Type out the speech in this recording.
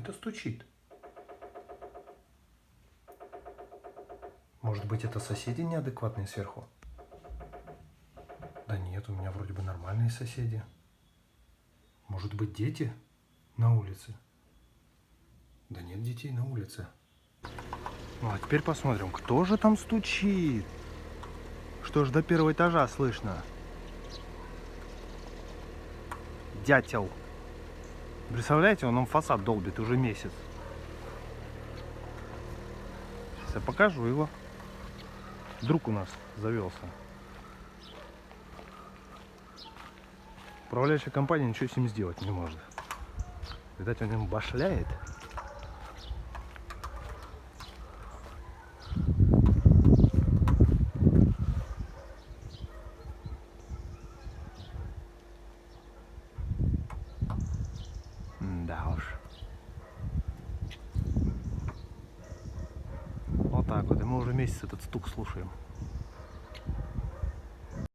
это стучит? Может быть, это соседи неадекватные сверху? Да нет, у меня вроде бы нормальные соседи. Может быть, дети на улице? Да нет детей на улице. Ну, а теперь посмотрим, кто же там стучит? Что ж до первого этажа слышно? Дятел. Представляете, он нам фасад долбит уже месяц. Сейчас я покажу его. Друг у нас завелся. Управляющая компания ничего с ним сделать не может. Видать, он им башляет. Да уж. Вот так вот. И мы уже месяц этот стук слушаем.